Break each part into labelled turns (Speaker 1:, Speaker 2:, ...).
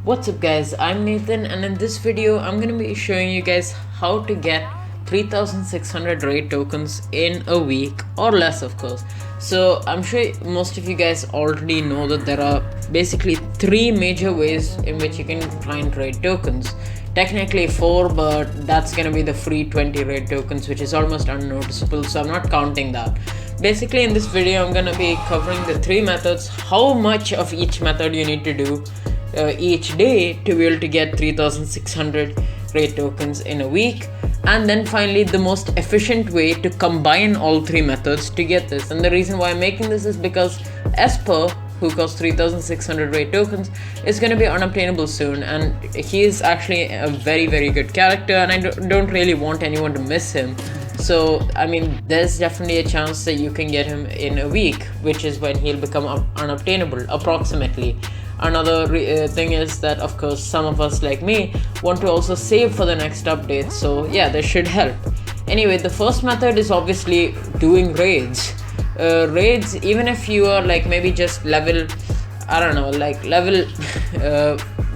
Speaker 1: What's up guys, I'm Nathan, and in this video I'm gonna be showing you guys how to get 3600 raid tokens in a week or less, of course. So I'm sure most of you guys already know that there are basically three major ways in which you can find raid tokens. Technically 4, but that's gonna be the free 20 raid tokens, which is almost unnoticeable, so I'm not counting that. Basically in this video I'm gonna be covering the three methods, how much of each method you need to do each day to be able to get 3600 raid tokens in a week, and then finally the most efficient way to combine all three methods to get this. And the reason why I'm making this is because Esper, who costs 3600 raid tokens, is going to be unobtainable soon, and he is actually a very good character, and I don't really want anyone to miss him. So I mean, there's definitely a chance that you can get him in a week, which is when he'll become unobtainable approximately. Another thing is that, of course, some of us like me want to also save for the next update, so yeah, this should help. Anyway, the first method is obviously doing raids. Raids, even if you are like maybe just level, I don't know, like level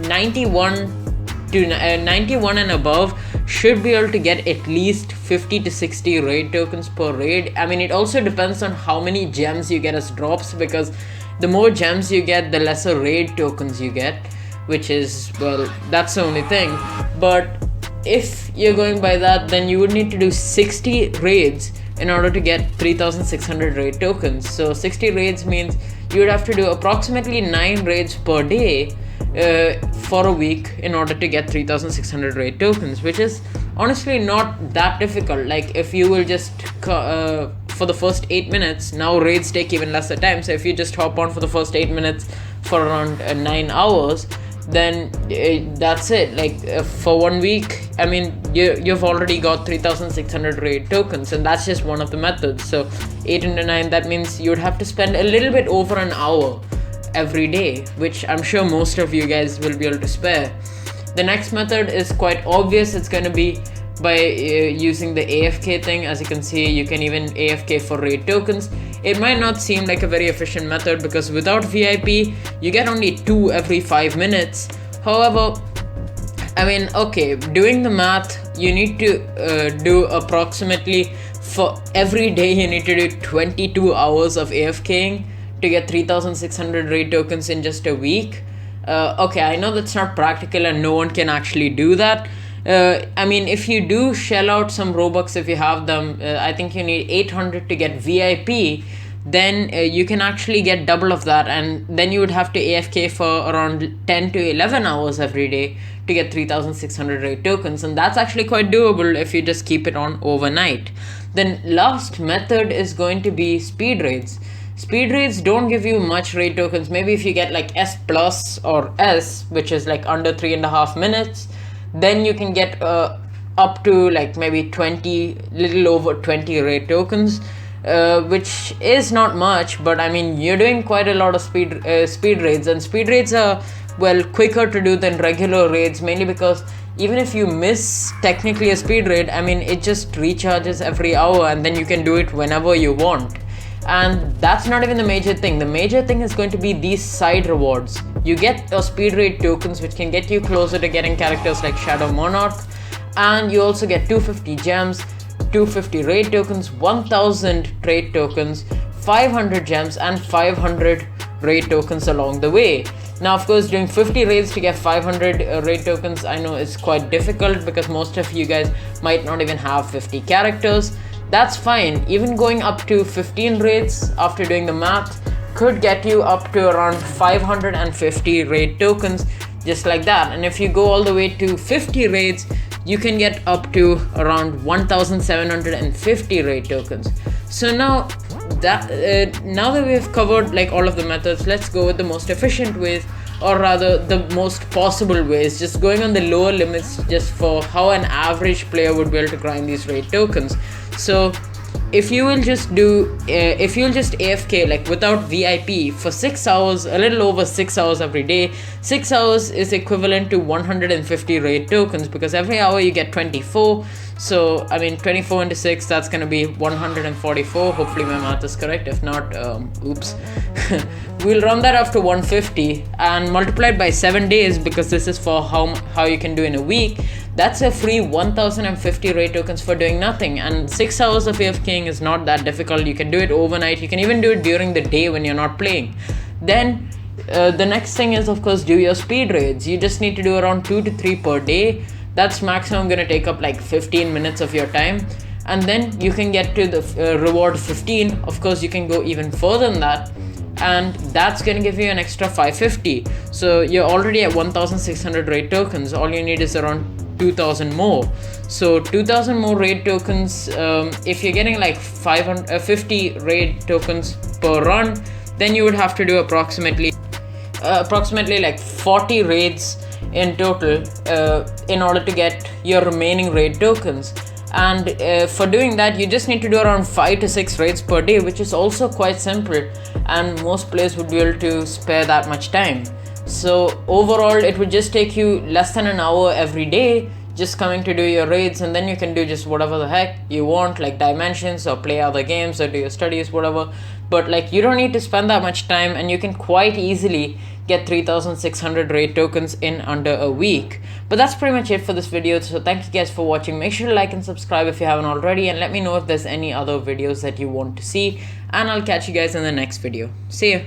Speaker 1: 91 to 91 and above, should be able to get at least 50 to 60 raid tokens per raid. I mean, it also depends on how many gems you get as drops, because the more gems you get, the lesser raid tokens you get, which is, well, that's the only thing. But if you're going by that, then you would need to do 60 raids in order to get 3600 raid tokens. So 60 raids means you would have to do approximately 9 raids per day for a week in order to get 3600 raid tokens, which is honestly not that difficult. Like, if you will just for the first 8 minutes, now raids take even lesser time, so if you just hop on for the first 8 minutes for around 9 hours, then that's it. Like for 1 week, I mean, you've already got 3600 raid tokens, and that's just one of the methods. So 8 into 9, that means you'd have to spend a little bit over an hour every day, which I'm sure most of you guys will be able to spare. The next method is quite obvious. It's going to be by using the AFK thing. As you can see, you can even AFK for raid tokens. It might not seem like a very efficient method, because without VIP you get only 2 every 5 minutes. However, I mean, okay, doing the math, you need to do approximately, for every day you need to do 22 hours of AFKing to get 3600 raid tokens in just a week. Okay, I know that's not practical and no one can actually do that. I mean, if you do shell out some Robux, if you have them, I think you need 800 to get VIP, then you can actually get double of that, and then you would have to AFK for around 10 to 11 hours every day to get 3600 raid tokens, and that's actually quite doable if you just keep it on overnight. Then last method is going to be speed raids. Speed raids don't give you much raid tokens. Maybe if you get like S plus or S, which is like under 3.5 minutes, then you can get up to like maybe 20, little over 20 raid tokens, which is not much, but I mean, you're doing quite a lot of speed raids, and speed raids are, well, quicker to do than regular raids, mainly because even if you miss technically a speed raid, I mean, it just recharges every hour, and then you can do it whenever you want. And that's not even the major thing. The major thing is going to be these side rewards. You get speed raid tokens, which can get you closer to getting characters like Shadow Monarch, and you also get 250 gems, 250 raid tokens, 1000 raid tokens, 500 gems, and 500 raid tokens along the way. Now, of course, doing 50 raids to get 500 raid tokens, I know it's quite difficult, because most of you guys might not even have 50 characters. That's fine. Even going up to 15 raids after doing the math could get you up to around 550 raid tokens, just like that. And if you go all the way to 50 raids, you can get up to around 1750 raid tokens. So now that we've covered like all of the methods, let's go with the most efficient ways, or rather the most possible ways, just going on the lower limits just for how an average player would be able to grind these raid tokens. So if you will just AFK like without VIP for 6 hours, a little over 6 hours every day, 6 hours is equivalent to 150 raid tokens, because every hour you get 24, So I mean 24 into 6, that's gonna be 144. Hopefully my math is correct. If not, oops. We'll run that up to 150 and multiply it by 7 days, because this is for how you can do in a week. That's a free 1050 RAID tokens for doing nothing. And 6 hours of AFKing is not that difficult. You can do it overnight. You can even do it during the day when you're not playing. Then the next thing is, of course, do your speed raids. You just need to do around 2 to 3 per day. That's maximum gonna take up like 15 minutes of your time. And then you can get to the reward 15. Of course, you can go even further than that, and that's gonna give you an extra 550. So you're already at 1600 RAID tokens. All you need is around 2000 more. So 2000 more RAID tokens. If you're getting like 50 RAID tokens per run, then you would have to do approximately like 40 raids in total in order to get your remaining RAID tokens. And for doing that, you just need to do around 5 to 6 raids per day, which is also quite simple, and most players would be able to spare that much time. So overall, it would just take you less than an hour every day just coming to do your raids, and then you can do just whatever the heck you want, like Dimensions or play other games or do your studies, whatever. But like, you don't need to spend that much time, and you can quite easily get 3600 RAID tokens in under a week. But that's pretty much it for this video. So thank you guys for watching. Make sure to like and subscribe if you haven't already, and let me know if there's any other videos that you want to see, and I'll catch you guys in the next video. See ya.